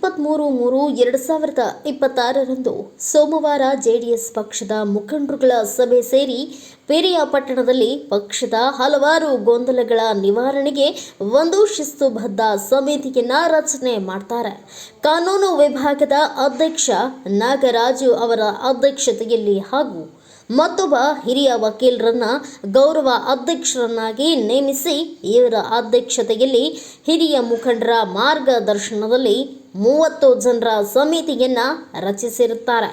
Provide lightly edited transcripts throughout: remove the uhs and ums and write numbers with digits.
23/3/2026 ಸೋಮವಾರ ಜೆಡಿಎಸ್ ಪಕ್ಷದ ಮುಖಂಡರುಗಳ ಸಭೆ ಸೇರಿ ಪಿರಿಯಾಪಟ್ಟಣದಲ್ಲಿ ಪಕ್ಷದ ಹಲವಾರು ಗೊಂದಲಗಳ ನಿವಾರಣೆಗೆ ಒಂದು ಶಿಸ್ತುಬದ್ಧ ಸಮಿತಿಯನ್ನ ರಚನೆ ಮಾಡ್ತಾರೆ. ಕಾನೂನು ವಿಭಾಗದ ಅಧ್ಯಕ್ಷ ನಾಗರಾಜು ಅವರ ಅಧ್ಯಕ್ಷತೆಯಲ್ಲಿ ಹಾಗೂ ಮತ್ತೊಬ್ಬ ಹಿರಿಯ ವಕೀಲರನ್ನ ಗೌರವ ಅಧ್ಯಕ್ಷರನ್ನಾಗಿ ನೇಮಿಸಿ ಇವರ ಅಧ್ಯಕ್ಷತೆಯಲ್ಲಿ ಹಿರಿಯ ಮುಖಂಡರ ಮಾರ್ಗದರ್ಶನದಲ್ಲಿ 30 ಜನರ ಸಮಿತಿಯನ್ನ ರಚಿಸಿರುತ್ತಾರೆ.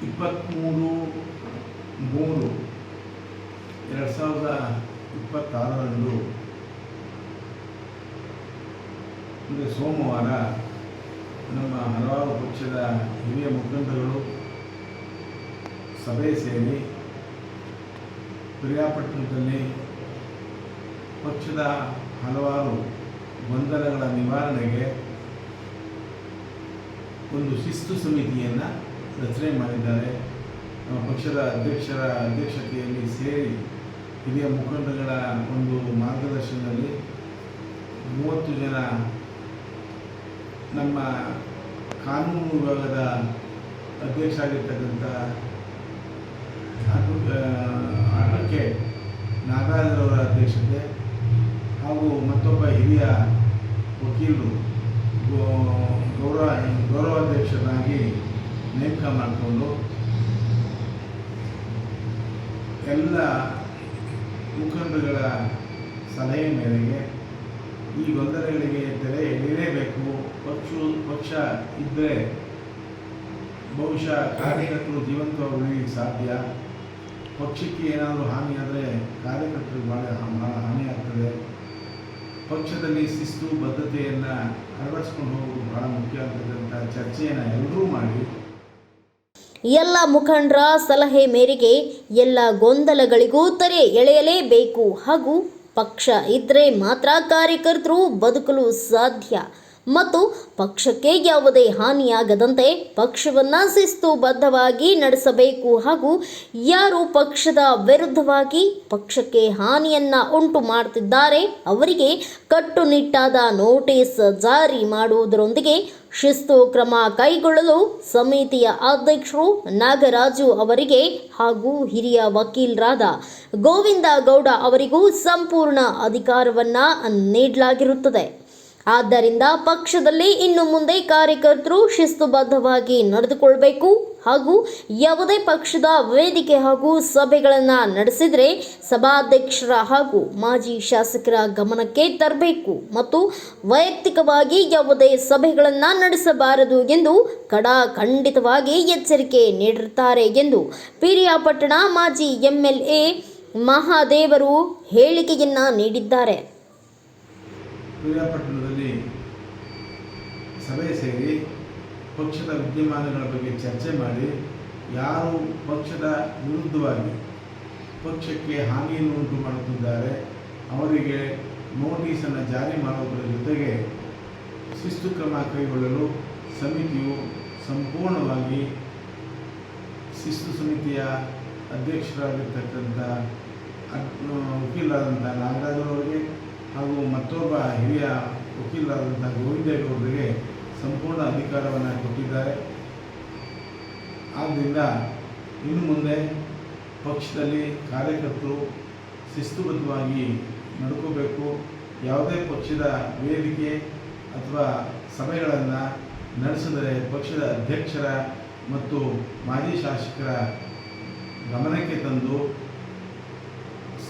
23/3/2026 ಸೋಮವಾರ ನಮ್ಮ ಹಲವಾರು ಪಕ್ಷದ ಹಿರಿಯ ಮುಖಂಡರುಗಳು ಸಭೆ ಸೇರಿ ಪಿರಿಯಾಪಟ್ಟಣದಲ್ಲಿ ಪಕ್ಷದ ಹಲವಾರು ಗೊಂದಲಗಳ ನಿವಾರಣೆಗೆ ಒಂದು ಶಿಸ್ತು ಸಮಿತಿಯನ್ನು ರಚನೆ ಮಾಡಿದ್ದಾರೆ. ನಮ್ಮ ಪಕ್ಷದ ಅಧ್ಯಕ್ಷರ ಅಧ್ಯಕ್ಷತೆಯಲ್ಲಿ ಸೇರಿ ಹಿರಿಯ ಮುಖಂಡರುಗಳ ಒಂದು ಮಾರ್ಗದರ್ಶನದಲ್ಲಿ 30 ಜನ ನಮ್ಮ ಕಾನೂನು ವಿಭಾಗದ ಅಧ್ಯಕ್ಷ ಆಗಿರ್ತಕ್ಕಂಥ ಅಡ್ವೊಕೇಟ್ ನಾಗರಾಜರವರ ಅಧ್ಯಕ್ಷತೆ ಹಾಗೂ ಮತ್ತೊಬ್ಬ ಹಿರಿಯ ವಕೀಲರು ಗೌರವಾಧ್ಯಕ್ಷರಾಗಿ ನೇಮಕ ಮಾಡಿಕೊಂಡು ಎಲ್ಲ ಮುಖಂಡರುಗಳ ಸಲಹೆ ಮೇರೆಗೆ ಈ ಗೊಂದಲಗಳಿಗೆ ತೆರೆ ಎಳೆಯಲೇಬೇಕು. ಪಕ್ಷ ಇದ್ದರೆ ಬಹುಶಃ ಕಾರ್ಯಕರ್ತರು ಜೀವಂತವಾಗಿ ಉಳಿಯಲಿಕ್ಕೆ ಸಾಧ್ಯ. ಪಕ್ಷಕ್ಕೆ ಏನಾದರೂ ಹಾನಿಯಾದರೆ ಕಾರ್ಯಕರ್ತರಿಗೆ ಭಾಳ ಹಾನಿಯಾಗ್ತದೆ. ಪಕ್ಷದಲ್ಲಿ ಶಿಸ್ತು ಬದ್ಧತೆಯನ್ನು ಅಳವಡಿಸ್ಕೊಂಡು ಹೋಗೋದು ಬಹಳ ಮುಖ್ಯ ಆಗ್ತಕ್ಕಂಥ ಚರ್ಚೆಯನ್ನು ಎಲ್ಲರೂ ಮಾಡಿ ಎಲ್ಲ ಮುಖಂಡರ ಸಲಹೆ ಮೇರೆಗೆ ಎಲ್ಲ ಗೊಂದಲಗಳಿಗೂ ತೆರೆ ಎಳೆಯಲೇಬೇಕು ಹಾಗೂ ಪಕ್ಷ ಇದ್ದರೆ ಮಾತ್ರ ಕಾರ್ಯಕರ್ತರು ಬದುಕಲು ಸಾಧ್ಯ ಮತ್ತು ಪಕ್ಷಕ್ಕೆ ಯಾವುದೇ ಹಾನಿಯಾಗದಂತೆ ಪಕ್ಷವನ್ನು ಶಿಸ್ತುಬದ್ಧವಾಗಿ ನಡೆಸಬೇಕು ಹಾಗೂ ಯಾರು ಪಕ್ಷದ ವಿರುದ್ಧವಾಗಿ ಪಕ್ಷಕ್ಕೆ ಹಾನಿಯನ್ನು ಉಂಟು ಮಾಡುತ್ತಿದ್ದಾರೆ ಅವರಿಗೆ ಕಟ್ಟುನಿಟ್ಟಾದ ನೋಟಿಸ್ ಜಾರಿ ಮಾಡುವುದರೊಂದಿಗೆ ಶಿಸ್ತು ಕ್ರಮ ಕೈಗೊಳ್ಳಲು ಸಮಿತಿಯ ಅಧ್ಯಕ್ಷರು ನಾಗರಾಜು ಅವರಿಗೆ ಹಾಗೂ ಹಿರಿಯ ವಕೀಲರಾದ ಗೋವಿಂದ ಗೌಡ ಅವರಿಗೂ ಸಂಪೂರ್ಣ ಅಧಿಕಾರವನ್ನು ನೀಡಲಾಗಿರುತ್ತದೆ. ಆದ್ದರಿಂದ ಪಕ್ಷದಲ್ಲಿ ಇನ್ನು ಮುಂದೆ ಕಾರ್ಯಕರ್ತರು ಶಿಸ್ತುಬದ್ಧವಾಗಿ ನಡೆದುಕೊಳ್ಳಬೇಕು ಹಾಗೂ ಯಾವುದೇ ಪಕ್ಷದ ವೇದಿಕೆ ಹಾಗೂ ಸಭೆಗಳನ್ನು ನಡೆಸಿದರೆ ಸಭಾಧ್ಯಕ್ಷರ ಹಾಗೂ ಮಾಜಿ ಶಾಸಕರ ಗಮನಕ್ಕೆ ತರಬೇಕು ಮತ್ತು ವೈಯಕ್ತಿಕವಾಗಿ ಯಾವುದೇ ಸಭೆಗಳನ್ನು ನಡೆಸಬಾರದು ಎಂದು ಖಂಡಿತವಾಗಿ ಎಚ್ಚರಿಕೆ ನೀಡಿರುತ್ತಾರೆ ಎಂದು ಪಿರಿಯಾಪಟ್ಟಣ ಮಾಜಿ MLA ಮಹಾದೇವರು ಹೇಳಿಕೆಯನ್ನ ನೀಡಿದ್ದಾರೆ. ಪಿರಿಯಾಪಟ್ಟಣದಲ್ಲಿ ಸಭೆ ಸೇರಿ ಪಕ್ಷದ ವಿದ್ಯಮಾನಗಳ ಬಗ್ಗೆ ಚರ್ಚೆ ಮಾಡಿ ಯಾರು ಪಕ್ಷದ ವಿರುದ್ಧವಾಗಿ ಪಕ್ಷಕ್ಕೆ ಹಾನಿಯನ್ನು ಉಂಟು ಮಾಡುತ್ತಿದ್ದಾರೆ ಅವರಿಗೆ ನೋಟಿಸನ್ನು ಜಾರಿ ಮಾಡುವುದರ ಜೊತೆಗೆ ಶಿಸ್ತು ಕ್ರಮ ಕೈಗೊಳ್ಳಲು ಸಮಿತಿಯು ಸಂಪೂರ್ಣವಾಗಿ ಶಿಸ್ತು ಸಮಿತಿಯ ಅಧ್ಯಕ್ಷರಾಗಿರ್ತಕ್ಕಂಥ ವಕೀಲರಾದಂಥ ನಾಗರಾಜರವರಿಗೆ ಹಾಗೂ ಮತ್ತೊಬ್ಬ ಹಿರಿಯ ವಕೀಲರಾದಂಥ ಗೋವಿಂದೇಗೌಡರಿಗೆ ಸಂಪೂರ್ಣ ಅಧಿಕಾರವನ್ನು ಕೊಟ್ಟಿದ್ದಾರೆ. ಆದ್ದರಿಂದ ಇನ್ನು ಮುಂದೆ ಪಕ್ಷದಲ್ಲಿ ಕಾರ್ಯಕರ್ತರು ಶಿಸ್ತುಬದ್ಧವಾಗಿ ನಡ್ಕೋಬೇಕು. ಯಾವುದೇ ಪಕ್ಷದ ವೇದಿಕೆ ಅಥವಾ ಸಭೆಗಳನ್ನು ನಡೆಸಿದರೆ ಪಕ್ಷದ ಅಧ್ಯಕ್ಷರ ಮತ್ತು ಮಾಜಿ ಶಾಸಕರ ಗಮನಕ್ಕೆ ತಂದು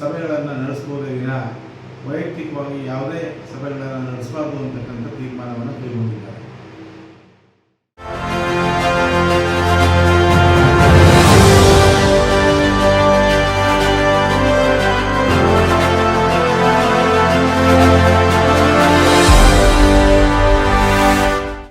ಸಭೆಗಳನ್ನು ನಡೆಸಬಹುದೇ ವಿನ ವೈಯಕ್ತಿಕವಾಗಿ ಯಾವುದೇ ಸಭೆಗಳನ್ನು ನಡೆಸಬಾರದು ಅಂತಕ್ಕಂಥ ತೀರ್ಮಾನವನ್ನು ಕೈಗೊಂಡಿದ್ದಾರೆ.